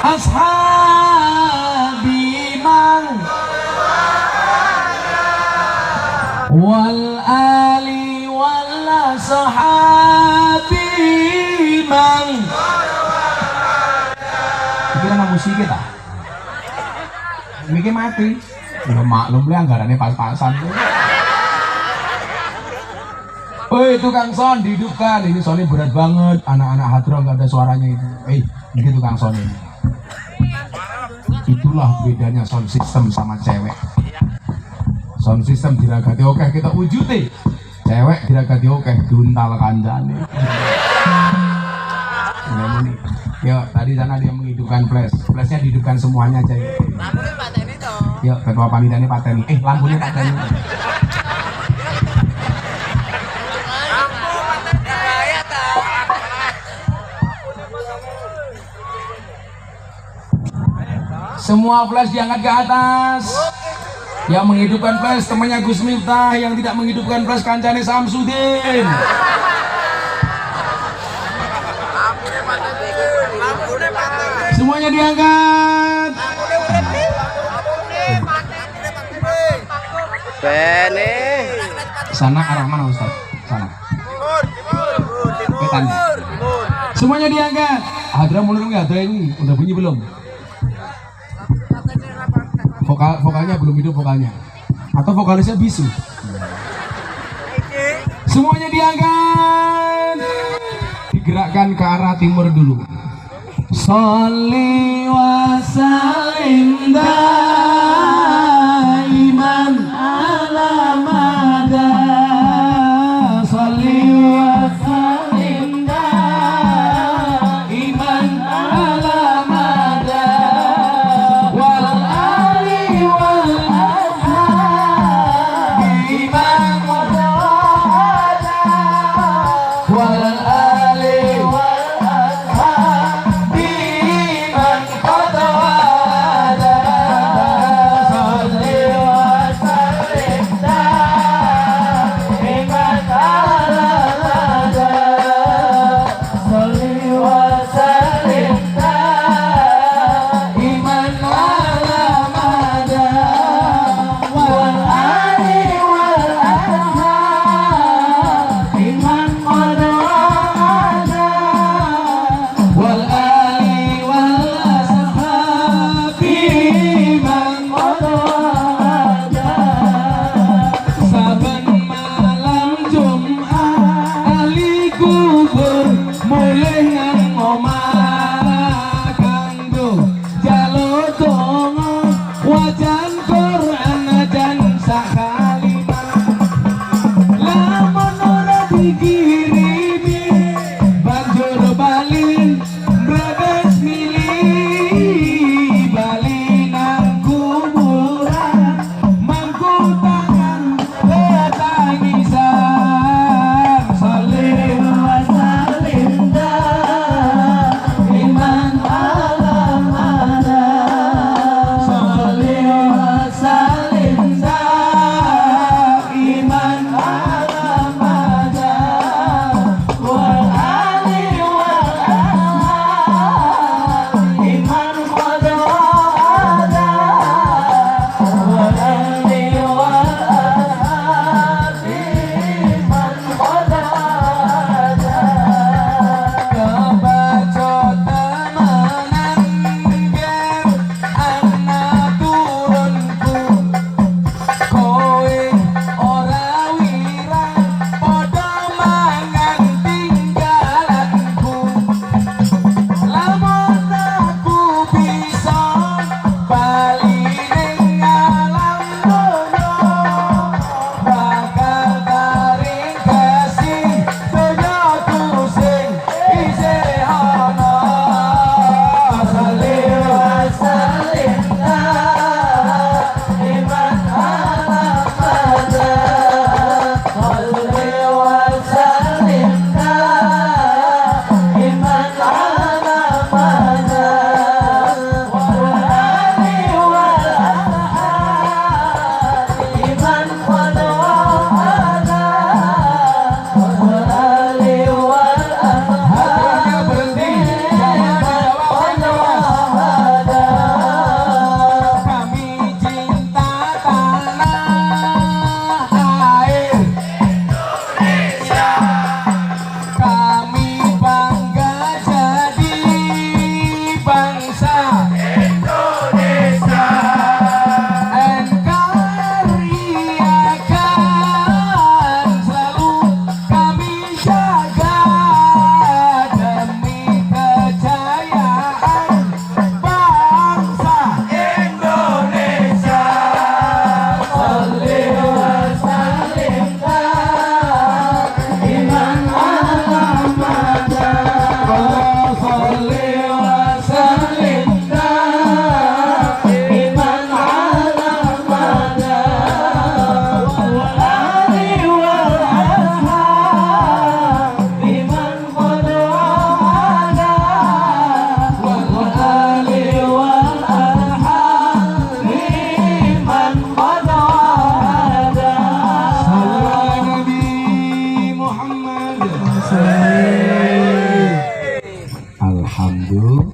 ashabi man wal ali wal sahabi man. Kira nang musik kita mikir mati belum maklum lah anggarannya pas-pasan tuh. Woi tukang son dihidupkan, ini sonnya berat banget, anak-anak hadroh nggak ada suaranya itu. Ini tukang son ini. Itulah bedanya sound system sama cewek. Sound system diragati oke kita wujudnya, cewek diragati oke duntal kandane. Yuk tadi sana dia menghidupkan flash, flashnya dihidupkan semuanya aja. Yuk ketua panitianya pateni, lampunya pateni. Semua flash diangkat ke atas. Yang menghidupkan flash temannya Gus Miftah, yang tidak menghidupkan flash kancane Samsudin. Semuanya diangkat. Bene. Sana arah mana Ustaz? Sana. Tanya. Semuanya diangkat. Hadra mundur nggak? Hadra ini udah bunyi belum? Vokalnya belum hidup vokalnya. Atau vokalisnya bisu. Semuanya diangkat. Digerakkan ke arah timur dulu. Sholli wa sallim daiman ala mada. Sholli wa sallim daiman ala mada. Wal ali wal ashabi man wada. Wal ali wal ashabi man qad wada.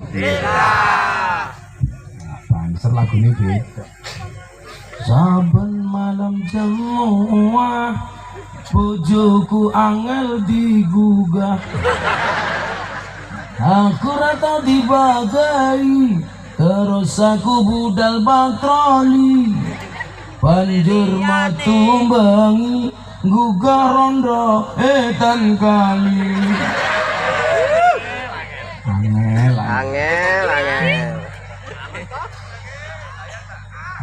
Tidak. Banser lagu ini beda. Saben malam semua bojoku angel digugah, aku rata dibagai, terus aku budal patroli, banjur matu bangi gugah rondo edan kali. Angel.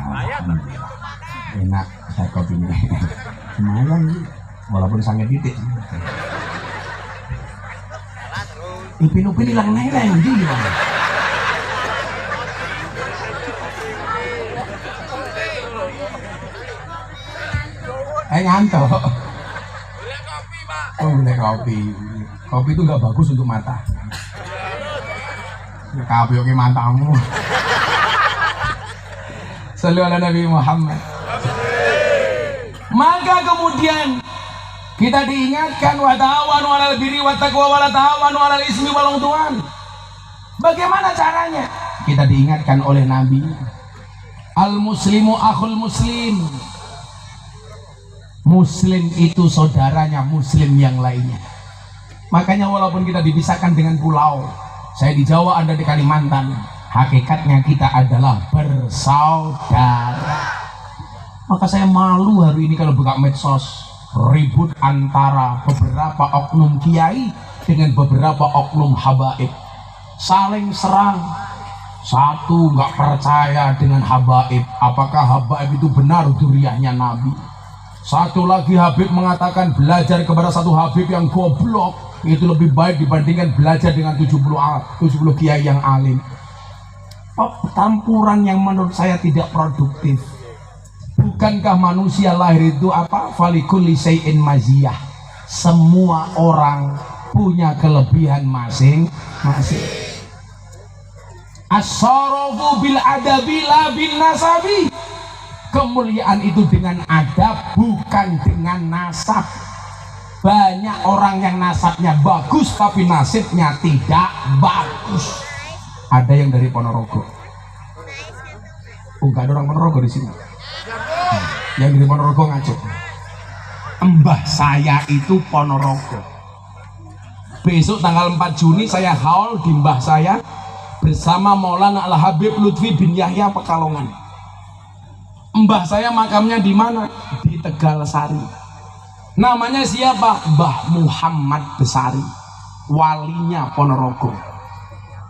Alhamdulillah. Enak saya kopinya. Lumayan sih, walaupun sangat titik. Upin-upin hilang neng di gimana? Ngantuk. Oh, boleh kopi. Kopi itu nggak bagus untuk mata. Kopi oke matamu. Sallu ala Nabi Muhammad. Maka kemudian kita diingatkan wa ta'awanu 'alal birri wat taqwa wa la ta'awanu 'alal ismi wal 'udwan. Bagaimana caranya? Kita diingatkan oleh Nabi, al muslimu akhul muslim. Muslim itu saudaranya muslim yang lainnya. Makanya walaupun kita dipisahkan dengan pulau, saya di Jawa, Anda di Kalimantan, hakikatnya kita adalah bersaudara. Maka saya malu hari ini kalau buka medsos, ribut antara beberapa oknum kiai dengan beberapa oknum habaib, saling serang. Satu nggak percaya dengan habaib, apakah habaib itu benar duriahnya Nabi. Satu lagi Habib mengatakan belajar kepada satu Habib yang goblok itu lebih baik dibandingkan belajar dengan 70 kiai yang alim. Pertempuran yang menurut saya tidak produktif. Bukankah manusia lahir itu apa? Falikulli syai'in maziyah. Semua orang punya kelebihan masing-masing. As-sarafu bil adabi la bin nasabi. Kemuliaan itu dengan adab, bukan dengan nasab. Banyak orang yang nasabnya bagus tapi nasibnya tidak bagus. Ada yang dari Ponorogo. Oh, nggak ada orang Ponorogo di sini. Yang dari Ponorogo ngaco. Mbah saya itu Ponorogo. Besok tanggal 4 Juni saya haul di mbah saya bersama Maulana Al Habib Lutfi bin Yahya Pekalongan. Mbah saya makamnya di mana? Di Tegal Sari. Namanya siapa? Mbah Muhammad Besari, walinya Ponorogo.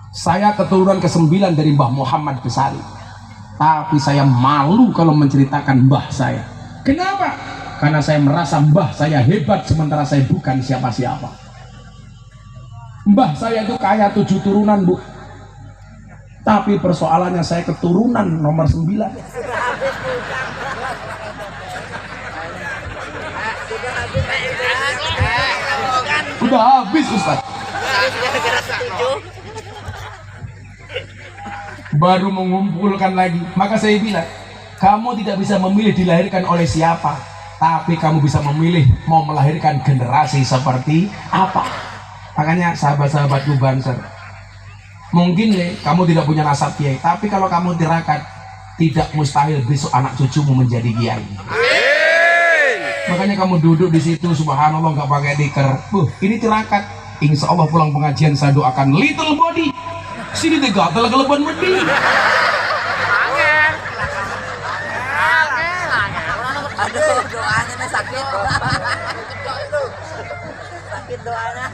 Saya keturunan ke-9 dari Mbah Muhammad Besari. Tapi saya malu kalau menceritakan mbah saya. Kenapa? Karena saya merasa mbah saya hebat sementara saya bukan siapa-siapa. Mbah saya itu kaya 7 turunan, Bu. Tapi persoalannya saya keturunan nomor 9. Udah habis, Ustaz. Baru mengumpulkan lagi. Maka saya bilang, kamu tidak bisa memilih dilahirkan oleh siapa, tapi kamu bisa memilih mau melahirkan generasi seperti apa. Makanya sahabat-sahabatku Banser, mungkin kamu tidak punya nasab kiai, tapi kalau kamu tirakat, tidak mustahil besok anak cucumu menjadi kiai. Makanya kamu duduk di situ, subhanallah, nggak pakai tikar. Ini tirakat. Insya Allah pulang pengajian saya doakan little body. Sini deh gatal keleban wedi. Aduh, doanya sakit. Sakit doanya.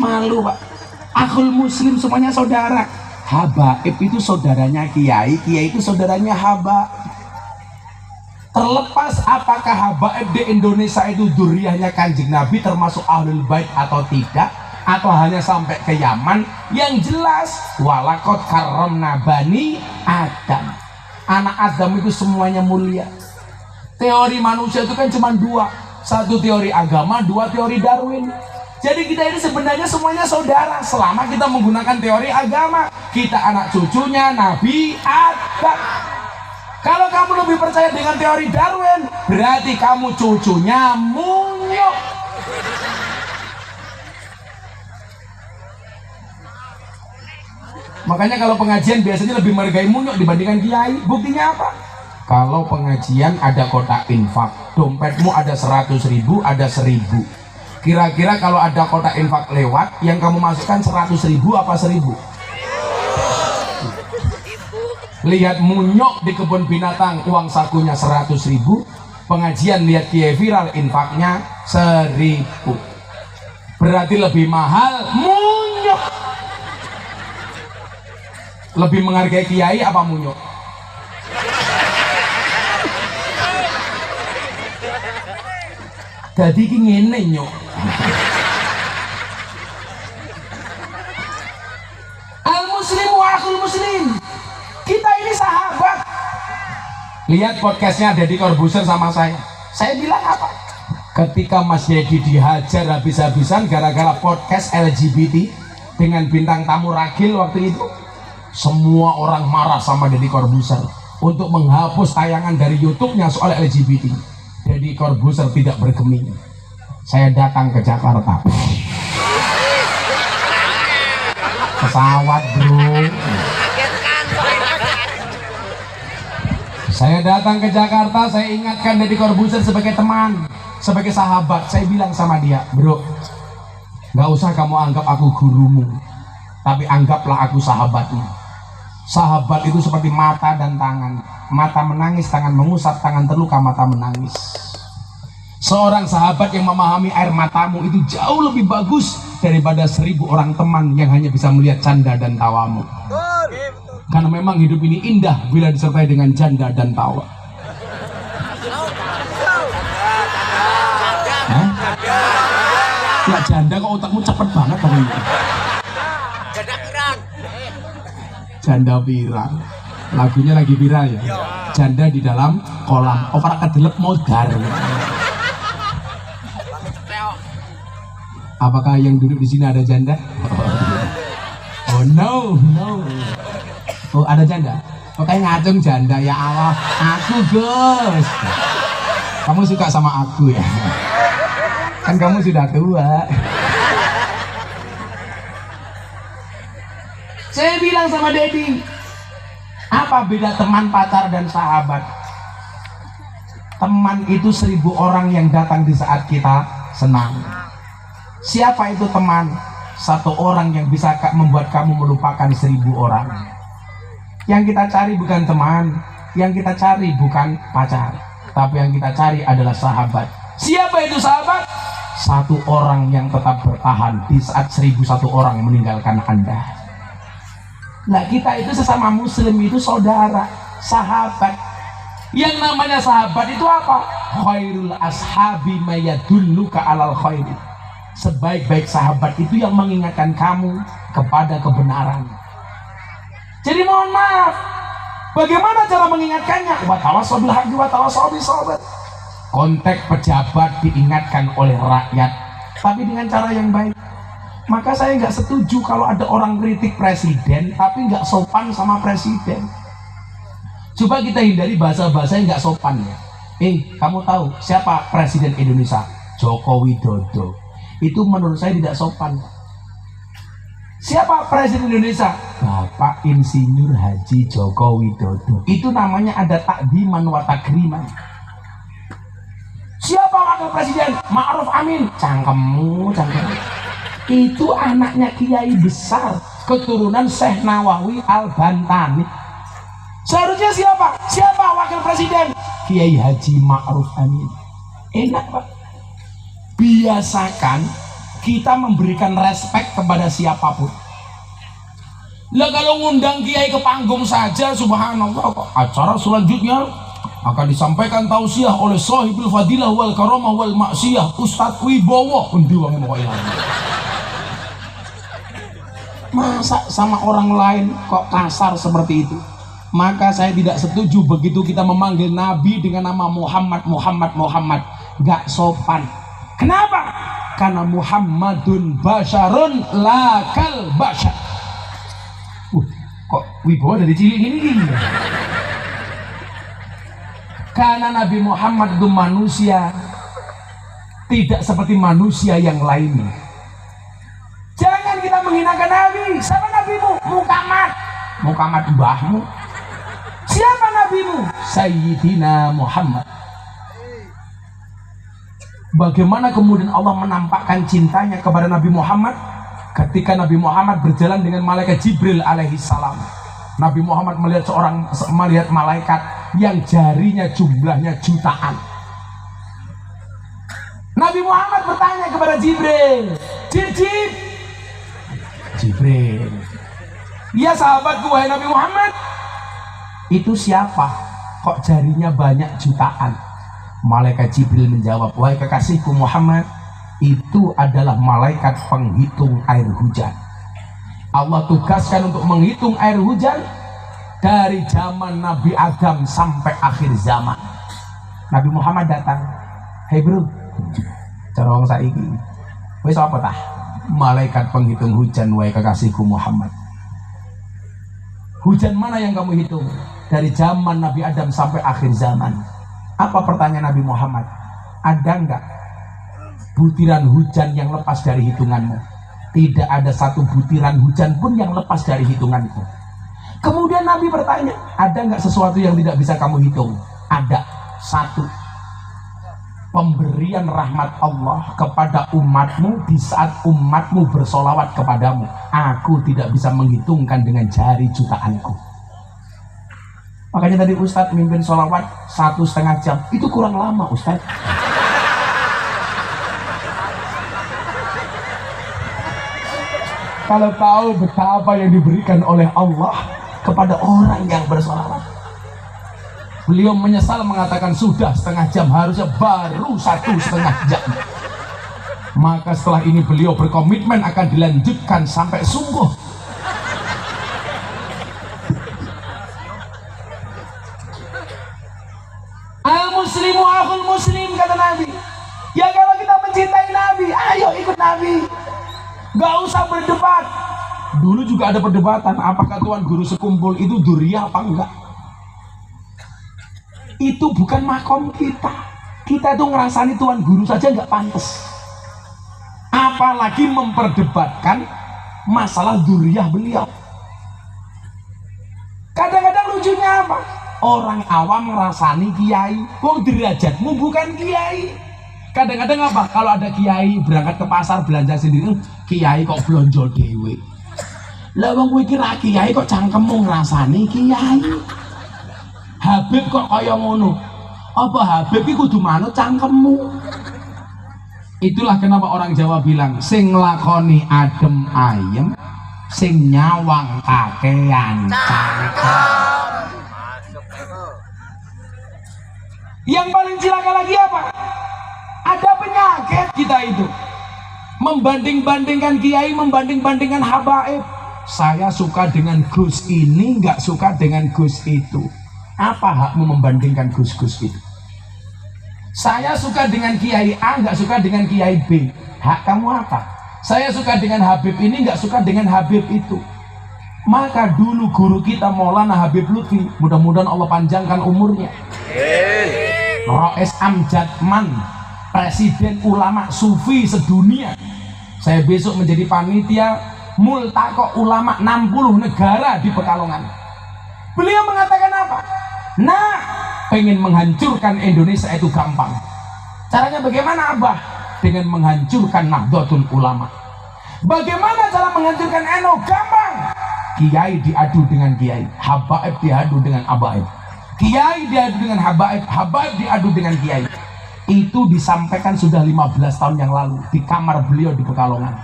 Malu, Pak. Akhul muslim semuanya saudara. Habaib itu saudaranya kiai, kiai itu saudaranya habaib. Terlepas apakah habaib di Indonesia itu duriahnya Kanjeng Nabi termasuk ahlul bait atau tidak, atau hanya sampai ke Yaman, yang jelas walakot karomna bani Adam. Anak Adam itu semuanya mulia. Teori manusia itu kan cuma 2, 1 teori agama, 2 teori Darwin. Jadi kita ini sebenarnya semuanya saudara selama kita menggunakan teori agama. Kita anak cucunya Nabi Adam. Kalau kamu lebih percaya dengan teori Darwin, berarti kamu cucunya Munyuk. Makanya kalau pengajian biasanya lebih menghargai munyuk dibandingkan kiai. Buktinya apa? Kalau pengajian ada kotak infak, dompetmu ada 100.000, ada 1.000. Kira-kira kalau ada kotak infak lewat, yang kamu masukkan 100.000 apa 1.000? Lihat munyok di kebun binatang, uang sakunya 100.000. Pengajian lihat kiai viral, infaknya 1.000. Berarti lebih mahal munyok. Lebih menghargai kiai apa munyok? Jadi ngene nyok. Al muslim wa akhul muslim. Kita ini sahabat. Lihat podcastnya Deddy Corbuzier sama saya. Saya bilang apa? Ketika Mas Deddy dihajar habis-habisan gara-gara podcast LGBT dengan bintang tamu Ragil waktu itu, semua orang marah sama Deddy Corbuzier untuk menghapus tayangan dari YouTube-nya soal LGBT. Deddy Corbuzier tidak bergeming. Saya datang ke Jakarta. Pesawat bro. Saya datang ke Jakarta, saya ingatkan Deddy Corbuzier sebagai teman, sebagai sahabat. Saya bilang sama dia, bro, gak usah kamu anggap aku gurumu, tapi anggaplah aku sahabatmu. Sahabat itu seperti mata dan tangan. Mata menangis, tangan mengusap, tangan terluka, mata menangis. Seorang sahabat yang memahami air matamu itu jauh lebih bagus daripada 1.000 orang teman yang hanya bisa melihat canda dan tawamu. Karena memang hidup ini indah bila disertai dengan canda dan tawa. Hah? Ya janda kok otakmu cepet banget tadi. Janda pirang, lagunya lagi viral ya. Janda di dalam kolam, opera kedelep modar. Apakah yang duduk di sini ada janda? Oh no, no. Oh ada janda? Oke ngacung janda ya Allah. Aku Gus. Kamu suka sama aku ya? Kan kamu sudah tua. Saya bilang sama Deddy, apa beda teman, pacar, dan sahabat? Teman itu 1.000 orang yang datang di saat kita senang. Siapa itu teman? Satu orang yang bisa membuat kamu melupakan 1.000 orang. Yang kita cari bukan teman, yang kita cari bukan pacar, tapi yang kita cari adalah sahabat. Siapa itu sahabat? Satu orang yang tetap bertahan di saat 1.001 orang meninggalkan Anda. Nah kita itu sesama muslim itu saudara, sahabat. Yang namanya sahabat itu apa? Khairul ashabi mayadulluka alal khairi. Sebaik-baik sahabat itu yang mengingatkan kamu kepada kebenaran. Jadi mohon maaf, bagaimana cara mengingatkannya? Wa tawassaw bil haqqi wa tawassaw bis sabr. Konteks pejabat diingatkan oleh rakyat, tapi dengan cara yang baik. Maka saya nggak setuju kalau ada orang kritik presiden tapi nggak sopan sama presiden. Coba kita hindari bahasa-bahasa yang nggak sopan ya. Kamu tahu siapa presiden Indonesia? Joko Widodo. Itu menurut saya tidak sopan. Siapa presiden Indonesia? Bapak Insinyur Haji Joko Widodo. Itu namanya ada takdiman wa takriman. Siapa wakil presiden? Ma'ruf Amin. Cangkemmu, cangkemmu. Itu anaknya kiai besar, keturunan Syekh Nawawi Al-Bantani. Seharusnya siapa? Siapa wakil presiden? Kiai Haji Ma'ruf Amin. Enak Pak. Biasakan kita memberikan respek kepada siapapun. Lah kalau ngundang kiai ke panggung saja, subhanallah, acara selanjutnya akan disampaikan tausiah oleh sahibul fadilah wal karamah wal maksiyah Ustadz Wibowo. Undi wangi mau ilang. Masa sama orang lain kok kasar seperti itu? Maka saya tidak setuju begitu kita memanggil Nabi dengan nama Muhammad. Gak sopan. Kenapa? Karena Muhammadun basyarun lakal basyar. Kok Wibowo dari cilik gini? Karena Nabi Muhammad itu manusia, tidak seperti manusia yang lainnya. Jangan kita menghinakan Nabi. Siapa Nabimu? Muhammad. Muhammad mbahmu. Siapa nabimu? Sayyidina Muhammad. Bagaimana kemudian Allah menampakkan cintanya kepada Nabi Muhammad ketika Nabi Muhammad berjalan dengan malaikat Jibril alaihi salam. Nabi Muhammad melihat malaikat yang jarinya jumlahnya jutaan. Nabi Muhammad bertanya kepada Jibril, Jibril, ya sahabatku wahai Nabi Muhammad, itu siapa? Kok jarinya banyak jutaan? Malaikat Jibril menjawab, wahai kekasihku Muhammad, itu adalah malaikat penghitung air hujan. Allah tugaskan untuk menghitung air hujan dari zaman Nabi Adam sampai akhir zaman. Nabi Muhammad datang, hei bro, cara wong saiki wis apa tah? Malaikat penghitung hujan wahai kekasihku Muhammad. Hujan mana yang kamu hitung? Dari zaman Nabi Adam sampai akhir zaman. Apa pertanyaan Nabi Muhammad? Ada enggak butiran hujan yang lepas dari hitunganmu? Tidak ada satu butiran hujan pun yang lepas dari hitunganku. Kemudian Nabi bertanya, ada enggak sesuatu yang tidak bisa kamu hitung? Ada satu. Pemberian rahmat Allah kepada umatmu di saat umatmu bersolawat kepadamu. Aku tidak bisa menghitungkan dengan jari jutaanku. Makanya tadi Ustadz mimpin solawat 1,5 jam, itu kurang lama Ustadz. Kalau tahu betapa yang diberikan oleh Allah kepada orang yang bersolawat. Beliau menyesal mengatakan sudah 1/2 jam, harusnya baru 1,5 jam. Maka setelah ini beliau berkomitmen akan dilanjutkan sampai subuh. Al-muslimu akhul muslim, kata Nabi. Ya kalau kita mencintai Nabi, ayo ikut Nabi. Gak usah berdebat. Dulu juga ada perdebatan, apakah tuan guru sekumpul itu duriah apa enggak. Itu bukan makom kita. Kita itu ngerasani tuan guru saja nggak pantas, apalagi memperdebatkan masalah duriah beliau. Kadang-kadang lucunya apa? Orang awam ngerasani kiai, wong derajatmu bukan kiai. Kadang-kadang apa? Kalau ada kiai berangkat ke pasar belanja sendiri, kiai kok belanja dewe. Lah wong kowe kira kiai kok cangkemmu ngrasani kiai. Habib kok kaya ngono. Apa Habib iki kudu manut cangkemmu? Itulah kenapa orang Jawa bilang sing nglakoni adem ayem, sing nyawang kakean cangkem. Yang paling cilaka lagi apa? Ada penyakit kita itu membanding-bandingkan kiai, membanding-bandingkan habaib. Saya suka dengan Gus ini, nggak suka dengan Gus itu. Apa hakmu membandingkan Gus-Gus itu? Saya suka dengan Kiai A, nggak suka dengan Kiai B. Hak kamu apa? Saya suka dengan Habib ini, nggak suka dengan Habib itu. Maka dulu guru kita Maulana Habib Lutfi, mudah-mudahan Allah panjangkan umurnya. Roes Amjad Man, presiden ulama sufi sedunia. Saya besok menjadi panitia multaqo ulama 60 negara di Pekalongan. Beliau mengatakan apa? Nah, pengen menghancurkan Indonesia itu gampang. Caranya bagaimana Abah? Dengan menghancurkan Nahdlatul Ulama. Bagaimana cara menghancurkan NU? Gampang. Kiai diadu dengan kiai, habaib diadu dengan habaib. Kiai diadu dengan habaib, habaib diadu dengan kiai. Itu disampaikan sudah 15 tahun yang lalu di kamar beliau di Pekalongan.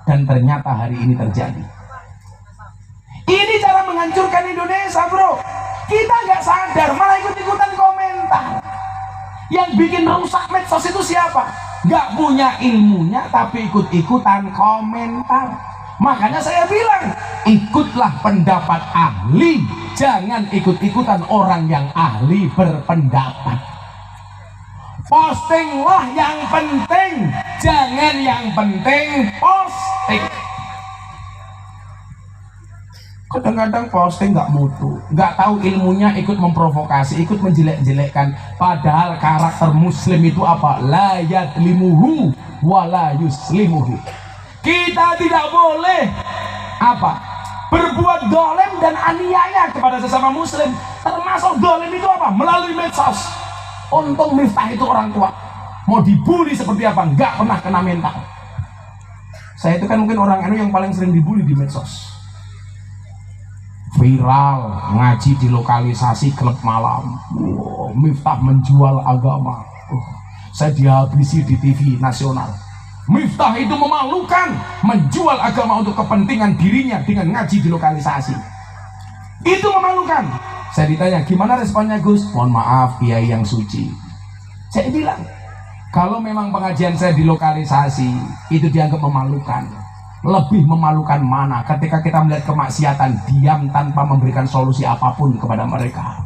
Dan ternyata hari ini terjadi. Ini cara menghancurkan Indonesia, bro. Kita nggak sadar, malah ikut-ikutan komentar. Yang bikin rusak medsos itu siapa? Nggak punya ilmunya, tapi ikut-ikutan komentar. Makanya saya bilang, ikutlah pendapat ahli, jangan ikut-ikutan orang yang ahli berpendapat. Postinglah yang penting, jangan yang penting posting. Kadang-kadang posting nggak mutu, nggak tahu ilmunya, ikut memprovokasi, ikut menjelek-jelekkan. Padahal karakter muslim itu apa? La yadlimuhu wa la yuslimuhu. Kita tidak boleh apa? berbuat dolim dan aniaya kepada sesama muslim. Termasuk dolim itu apa? Melalui medsos. Untung Miftah itu orang tua, mau dibully seperti apa nggak pernah kena mental. Saya itu kan mungkin orang yang paling sering dibully di medsos. Viral ngaji di lokalisasi klub malam. Miftah menjual agama. Saya dihabisi di TV nasional. Miftah itu memalukan, menjual agama untuk kepentingan dirinya dengan ngaji di lokalisasi. Itu memalukan. Saya ditanya, gimana responnya Gus? Mohon maaf, kiai yang suci. Saya bilang, kalau memang pengajian saya di lokalisasi itu dianggap memalukan, lebih memalukan mana ketika kita melihat kemaksiatan diam tanpa memberikan solusi apapun kepada mereka.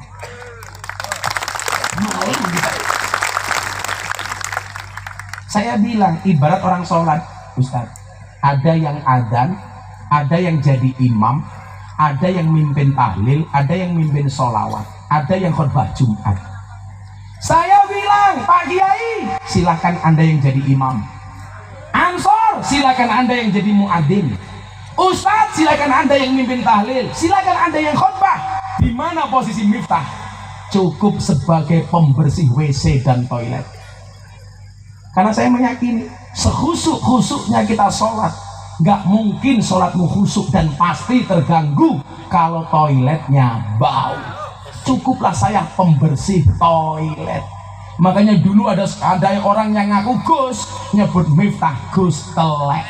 Malu kita. Saya bilang ibarat orang sholat, Ustaz, ada yang adzan, ada yang jadi imam, ada yang mimpin tahlil, ada yang mimpin sholawat, ada yang khutbah Jumat. Saya bilang, Pak Kiai, silakan Anda yang jadi imam. Ansor, silakan Anda yang jadi muadzin. Ustadz, silakan Anda yang mimpin tahlil, silakan Anda yang khutbah. Di mana posisi Miftah? Cukup sebagai pembersih WC dan toilet. Karena saya meyakini sekhusuk-khusuknya kita sholat, nggak mungkin sholatmu khusuk dan pasti terganggu kalau toiletnya bau. Cukuplah saya pembersih toilet. Makanya dulu ada orang yang ngaku Gus, nyebut Miftah Gus telek.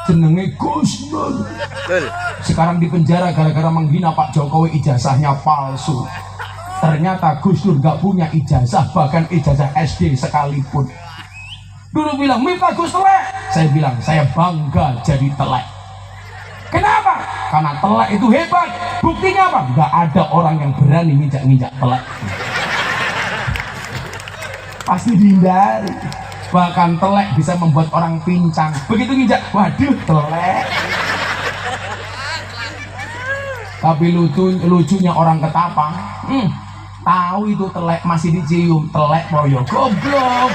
Jenenge Gus Nur. Sekarang di penjara gara-gara menghina Pak Jokowi, ijazahnya palsu. Ternyata Gus Dur gak punya ijazah, bahkan ijazah SD sekalipun. Dulu bilang Miftah Gus telek, saya bilang saya bangga jadi telek. Kenapa? Karena telek itu hebat. Buktinya apa? Gak ada orang yang berani nginjak-nginjak telek. Pasti dihindari. Bahkan telek bisa membuat orang pincang. Begitu nginjak, waduh telek. Tapi lucunya orang Ketapang, tahu itu telek masih dicium, telek boyo goblok.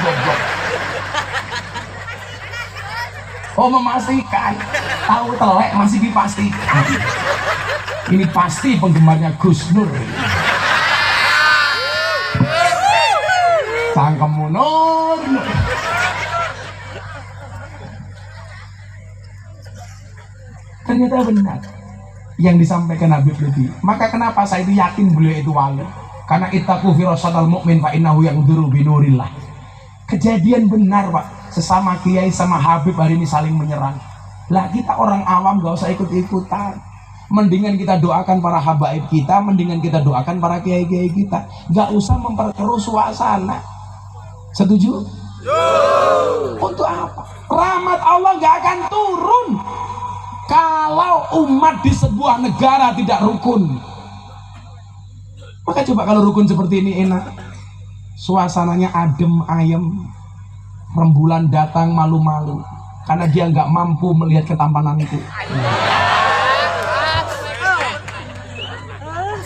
Oh, memastikan, tahu telek masih dipastikan. Ini pasti penggemarnya Gus Nur. Cangkemmu Nur. Ternyata benar yang disampaikan Habib Lutfi. Maka kenapa saya itu yakin beliau itu wali? Karena ittaqu firasatal mu'min fa innahu yaqduru binurillah. Kejadian benar, Pak. Sesama kiai sama Habib hari ini saling menyerang. Lah kita orang awam gak usah ikut-ikutan. Mendingan kita doakan para habaib kita, mendingan kita doakan para kiai-kiai kita. Gak usah memperkeruh suasana. Setuju? Untuk apa? Rahmat Allah gak akan turun kalau umat di sebuah negara tidak rukun. Maka coba kalau rukun seperti ini enak, suasananya adem ayem, rembulan datang malu-malu karena dia nggak mampu melihat ketampananku.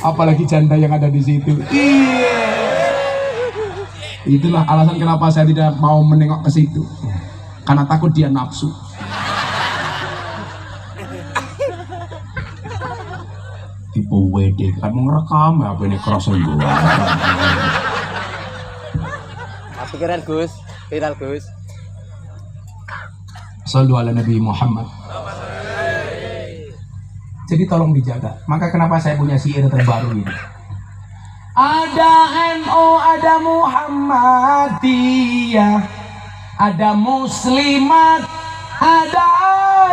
Apalagi janda yang ada di situ. Iya. Itulah alasan kenapa saya tidak mau menengok ke situ, karena takut dia nafsu. Tipe WD kan mau ngerekam ya, apa ini kerasa juga. Tapi keren Gus, viral Gus. Shallu ala Nabi Muhammad. Jadi tolong dijaga. Maka kenapa saya punya syair terbaru ini? Ada NU, ada Muhammadiyah, ada Muslimat, ada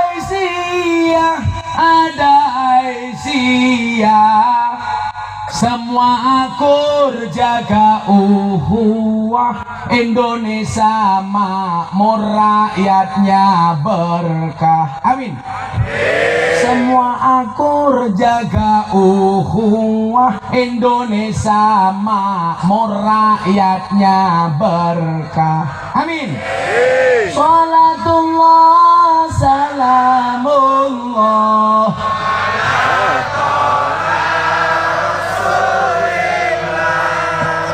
Aisyah, ada Aisyah. Semua akur jaga uhuwah, Indonesia makmur, rakyatnya berkah. Amin. Semua akur jaga uhuwah, Indonesia makmur, rakyatnya berkah. Amin. Salatullah salamullah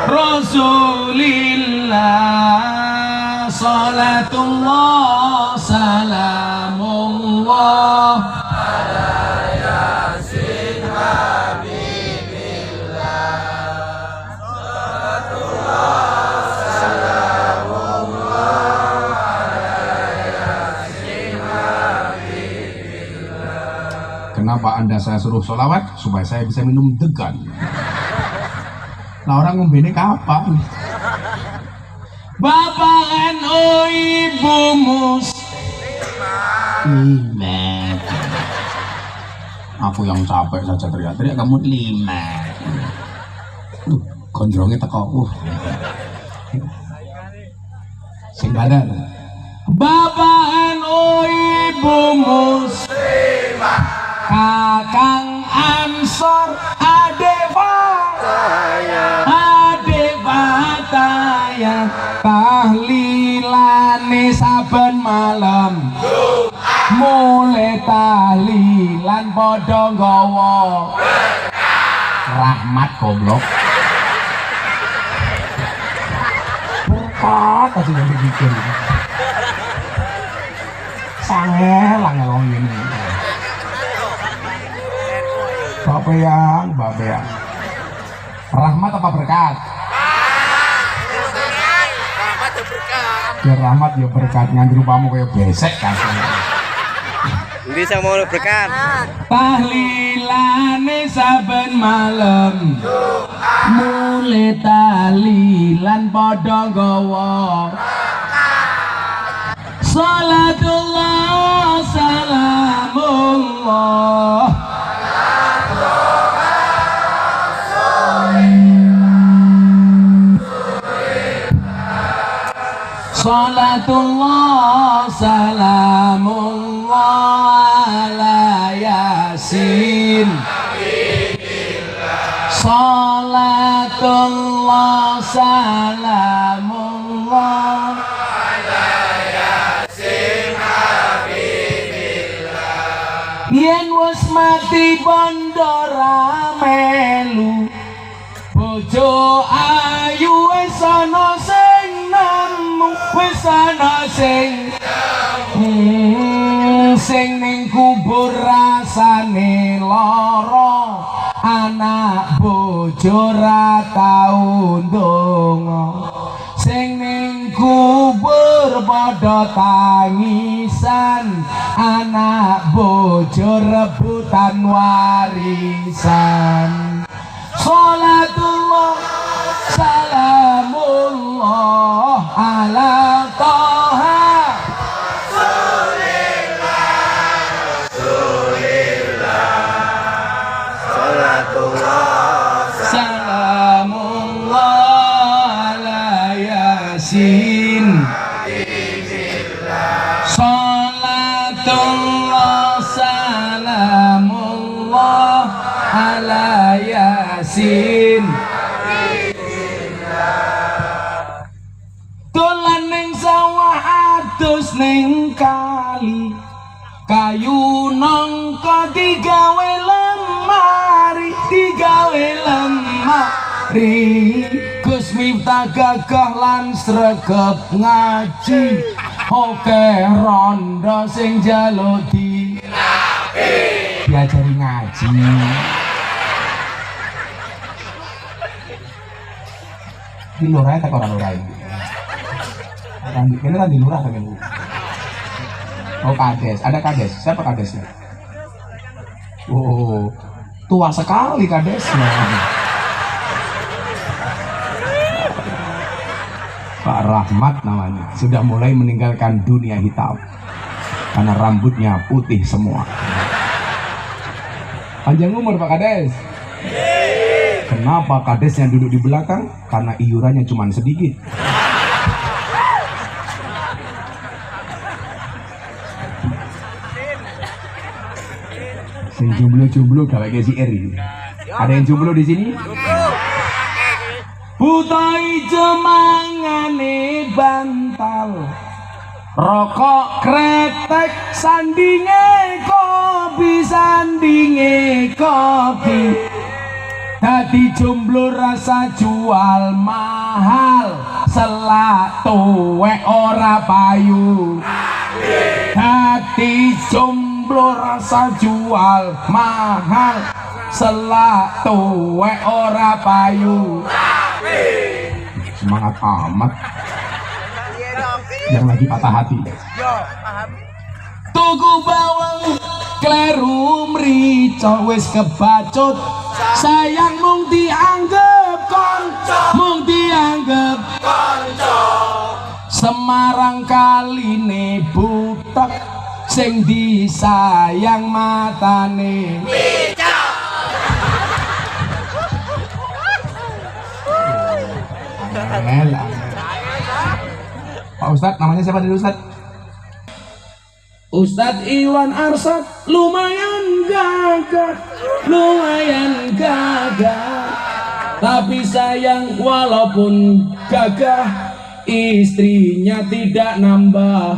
Rasulillah, salatullah salamullah Kenapa Anda saya suruh sholawat? Supaya saya bisa minum degan. Nah orang ngombe ini kapan? Bapak NU Ibu Muslimat. Aku yang capek saja teriak-teriak, kamu 5. Gondrongnya teko. Sing badar. Bapak NU Ibu Muslimat. Kakang Ansor Adewataya tahlilane saben malam mulai tahlilan padha nggawa rahmat goblok berkat kasih yang bikin sangelang ngomong ini Bapak rahmat apa berkat? Rahmat ya berkat. Ya rahmat ya berkat nganti rupamu kayak besek kan. Bisa mau berkat. Tahlilane saben malam. Mulai tahlilan padha nggawa. Salatullah salamullah. Salatullah salamullah ala yasin. Salatullah salamullah ala yasin habibillah. Yen wis mati bondo ra melu bojo ayu wis ana wis ana sing ning kubur rasane lara anak bojo ra tau ndonga sing ning kubur padha tangisan anak bojo rebutan warisan. Salatullah salamullah ala Toha Rasulillah salatullah salamullah ala yasin salatullah salamullah ala yasin. Dolan ning sawah adus ning kali kayu nangka digawe lemari Gus Miftah gagah lan sregep ngaji oke rondo sing njaluk diajari ngaji. Di lurah tak orang lurah ini. Ini kan di lurah kan ini. Oh kades, ada kades. Siapa kadesnya? Oh, tua sekali kadesnya. Pak Rahmat namanya. Sudah mulai meninggalkan dunia hitam karena rambutnya putih semua. Panjang umur Pak Kades. Kenapa kadesnya duduk di belakang? Karena iurannya cuma sedikit. Sing jomblo gak kayak si Eri. Ada yang jomblo di sini? Butai jemangane bantal, rokok kretek sandinge kopi. Dadi jomblo rasa jual mahal, selak tuwek ora payu. Dadi jomblo rasa jual mahal, selak tuwek ora payu. Semangat amat. Yang lagi patah hati. Tuku bawang kleru mrica wis kebacut sayang mung dianggep kanca mung dianggep kanca Semarang kaline butek sing disayang matane micak Pak Ustadz, namanya siapa dari Ustadz? Ustadz Iwan Arsyad lumayan gagah tapi sayang walaupun gagah istrinya tidak nambah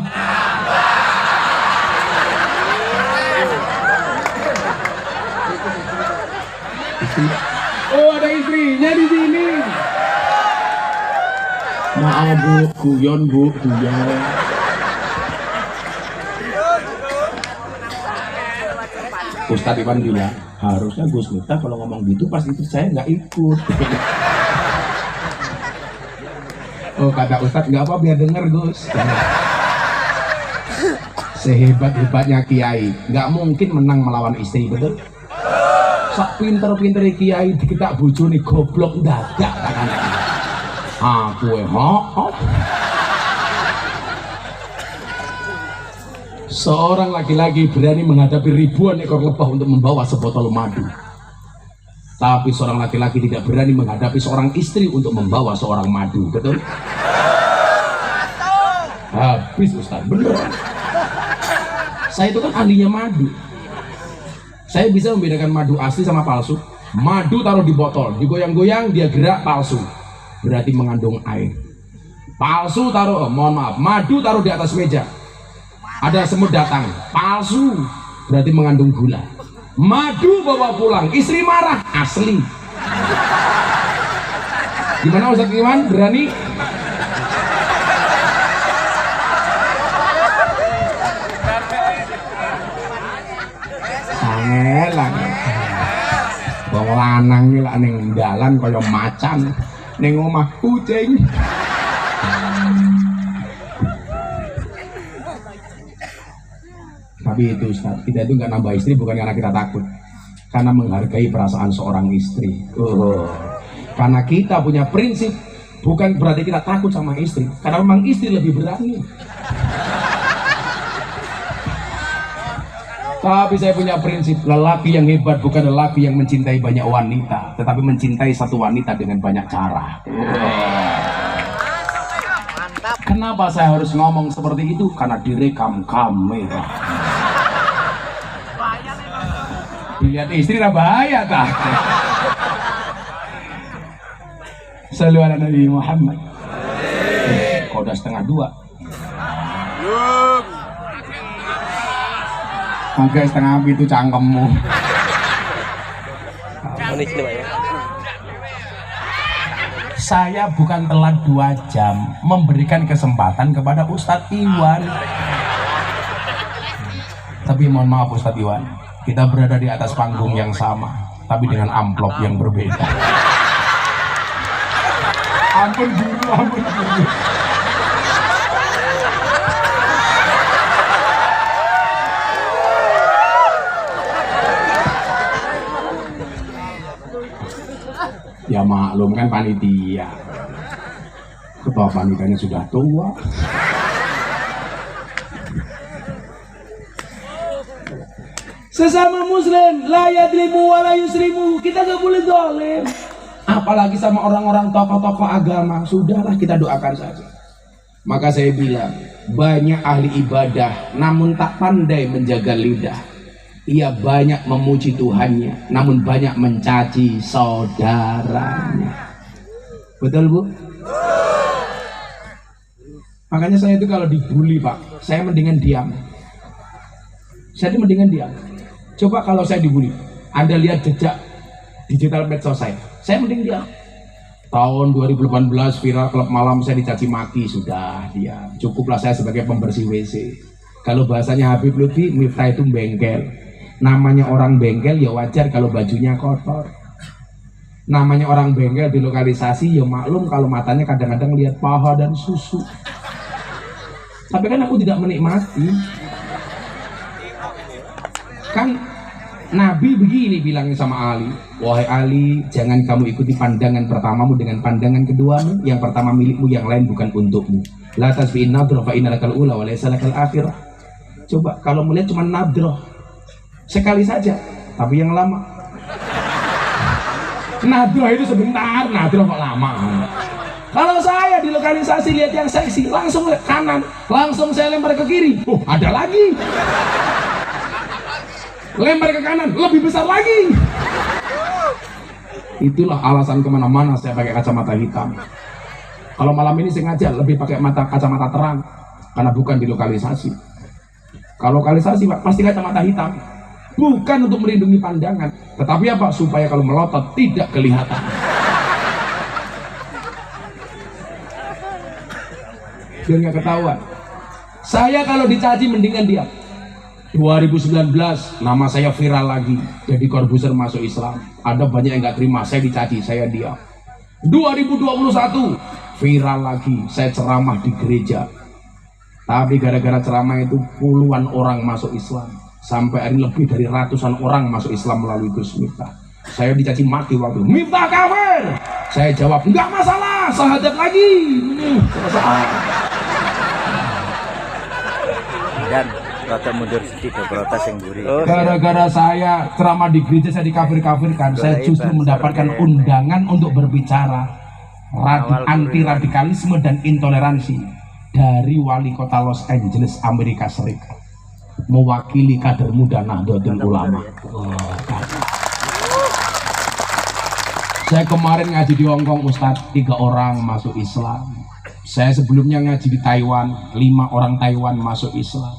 oh ada istrinya di sini maaf bu guyon Ustadz Iwan bilang harusnya Gus Miftah kalau ngomong gitu pas itu saya nggak ikut. Oh kata Ustadz nggak apa biar denger Gus. Sehebat-hebatnya kiai nggak mungkin menang melawan istri betul. Sak pinter-pinter kiai kita bojone goblok dadak kan. Aku Seorang laki-laki berani menghadapi ribuan ekor lebah untuk membawa sebotol madu. Tapi seorang laki-laki tidak berani menghadapi seorang istri untuk membawa seorang madu, betul? Habis Ustaz, bener. Saya itu kan ahlinya madu. Saya bisa membedakan madu asli sama palsu. Madu taruh di botol, digoyang-goyang dia gerak palsu, berarti mengandung air. Palsu taruh, mohon maaf, madu taruh di atas meja. Ada semut datang, palsu, berarti mengandung gula. Madu bawa pulang, istri marah, asli. Gimana Ustadz Iwan, berani? Sangelan. Wong lanang iki lak ning dalan kaya macan, ning omah kucing. Tapi itu Ustaz, kita itu nggak nambah istri bukan karena kita takut, karena menghargai perasaan seorang istri. Karena kita punya prinsip, bukan berarti kita takut sama istri, karena memang istri lebih berani. Tapi saya punya prinsip, lelaki yang hebat bukan lelaki yang mencintai banyak wanita, tetapi mencintai satu wanita dengan banyak cara. Kenapa saya harus ngomong seperti itu? Karena direkam kamera. Dilihat istri lah bahaya tak? Sallu ala Nabi Muhammad. Kau udah 1:30. Agak 1:30 itu cangkemmu. Saya bukan telat 2 jam memberikan kesempatan kepada Ustadz Iwan. Tapi mohon maaf Ustadz Iwan, kita berada di atas panggung yang sama, tapi dengan amplop yang berbeda. Ampun guru, ampun guru. Ya maklum kan panitia, ketua panitianya sudah tua. Sesama muslim la yadrimu wa la yusrimu, kita gak boleh zalim, apalagi sama orang-orang tokoh-tokoh agama. Sudahlah kita doakan saja. Maka saya bilang, banyak ahli ibadah namun tak pandai menjaga lidah. Ia banyak memuji Tuhannya, namun banyak mencaci saudaranya. Betul Bu? Makanya saya itu kalau dibully Pak, saya mendingan diam. Saya itu mendingan diam. Coba kalau saya dibully, Anda lihat jejak digital medsos saya mending diam. Tahun 2018 viral klub malam saya dicaci maki, sudah diam. Cukuplah saya sebagai pembersih WC. Kalau bahasanya Habib Lutfi, Miftah itu bengkel. Namanya orang bengkel ya wajar kalau bajunya kotor. Namanya orang bengkel di lokalisasi ya maklum kalau matanya kadang-kadang lihat paha dan susu. Tapi kan aku tidak menikmati. Kan Nabi begini bilangnya sama Ali, wahai Ali, jangan kamu ikuti pandangan pertamamu dengan pandangan keduamu. Yang pertama milikmu, yang lain bukan untukmu. La tasbi'in nadroh fa innalakal ula wa laysa lakal akhirah. Coba kalau melihat cuma nadroh sekali saja, tapi yang lama. Nadroh itu sebentar, nadroh kok lama. Kalau saya di lokalisasi lihat yang seksi, langsung ke kanan, langsung saya lempar ke kiri. Oh, ada lagi. Lempar ke kanan, lebih besar lagi. Itulah alasan kemana-mana saya pakai kacamata hitam. Kalau malam ini sengaja lebih pakai kacamata terang, karena bukan di lokalisasi. Kalau lokalisasi Pak, pasti kacamata hitam. Bukan untuk melindungi pandangan, tetapi apa? Supaya kalau melotot tidak kelihatan. Biar nggak ketahuan. Saya kalau dicaci mendingan diam. 2019 nama saya viral lagi, jadi Corbuzier masuk Islam. Ada banyak yang nggak terima, saya dicaci, saya diam. 2021 viral lagi, saya ceramah di gereja. Tapi gara-gara ceramah itu puluhan orang masuk Islam. Sampai hari lebih dari ratusan orang masuk Islam melalui Gus Miftah. Saya dicaci maki waktu, Miftah kafir. Saya jawab, nggak masalah, syahadat lagi. Dan rata mundur sedikit protes yang buri. Gara-gara saya ceramah di gereja, saya dikafir-kafirkan. Saya justru mendapatkan undangan untuk berbicara anti radikalisme dan intoleransi dari wali kota Los Angeles, Amerika Serikat, mewakili kader muda Nahdlatul Ulama. Saya kemarin ngaji di Hongkong, Ustadz, 3 orang masuk Islam. Saya sebelumnya ngaji di Taiwan, 5 orang Taiwan masuk Islam.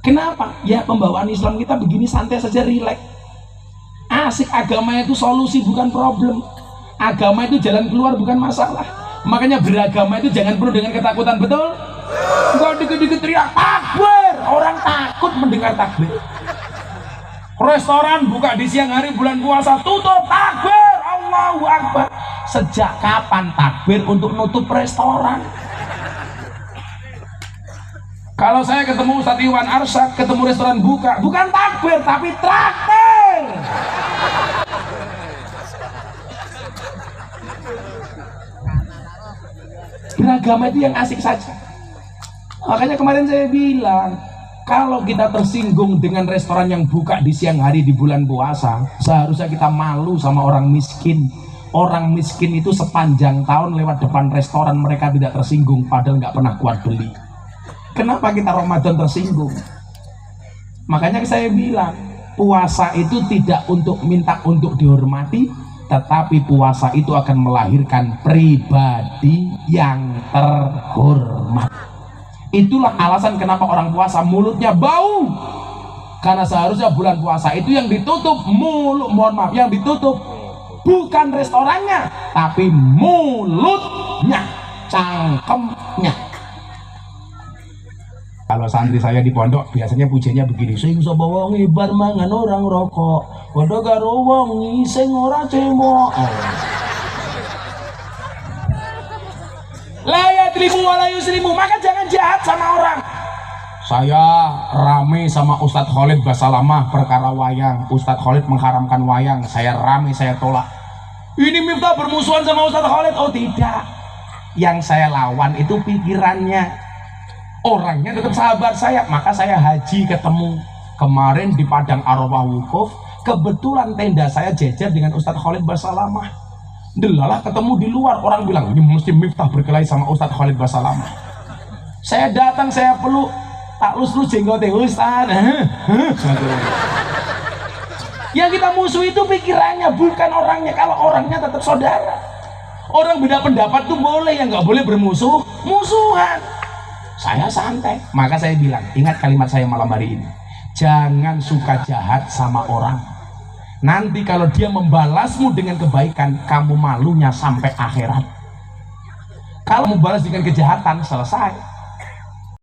Kenapa? Ya pembawaan Islam kita begini, santai saja, rileks. Asik, agama itu solusi bukan problem. Agama itu jalan keluar bukan masalah. Makanya beragama itu jangan penuh dengan ketakutan, betul? Enggak dikit-dikit teriak takbir, orang takut mendengar takbir. Restoran buka di siang hari bulan puasa, tutup, takbir, Allahu Akbar. Sejak kapan takbir untuk nutup restoran? Kalau saya ketemu Ustadz Iwan Arsyad, ketemu restoran buka, bukan takbir tapi traktir. Beragama itu yang asik saja. Makanya kemarin saya bilang, kalau kita tersinggung dengan restoran yang buka di siang hari di bulan puasa, seharusnya kita malu sama orang miskin. Orang miskin itu sepanjang tahun lewat depan restoran mereka tidak tersinggung, padahal nggak pernah kuat beli. Kenapa kita Ramadan tersinggung? Makanya saya bilang, puasa itu tidak untuk minta untuk dihormati, tetapi puasa itu akan melahirkan pribadi yang terhormat. Itulah alasan kenapa orang puasa mulutnya bau. Karena seharusnya bulan puasa itu yang ditutup mulut, mohon maaf, yang ditutup bukan restorannya, tapi mulutnya, cangkemnya. Kalau santri saya di pondok biasanya pujiannya begini, sing sapa wong ibar mangan orang rokok, padha karo wong sing ora cemok. La yadrimu wa la yuslimu, maka jangan jahat sama orang. Saya rame sama Ustadz Khalid Basalamah perkara wayang. Ustadz Khalid mengharamkan wayang, saya rame, saya tolak. Ini Miftah bermusuhan sama Ustadz Khalid. Oh tidak, yang saya lawan itu pikirannya. Orangnya tetap sahabat saya, maka saya haji ketemu kemarin di Padang Arafah Wukuf. Kebetulan tenda saya jejer dengan Ustadz Khalid Basalamah. Delalah ketemu di luar, orang bilang ini mesti Miftah berkelahi sama Ustadz Khalid Basalamah. Saya datang, saya peluk, tak lus-lus jenggotnya Ustadz. Yang kita musuh itu pikirannya, bukan orangnya. Kalau orangnya tetap saudara. Orang beda pendapat tuh boleh, yang nggak boleh bermusuh, musuhan. Saya santai, maka saya bilang, ingat kalimat saya malam hari ini, jangan suka jahat sama orang. Nanti kalau dia membalasmu dengan kebaikan, kamu malunya sampai akhirat. Kalau membalas dengan kejahatan, selesai.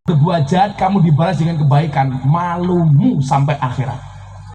Berbuat jahat, kamu dibalas dengan kebaikan, malumu sampai akhirat.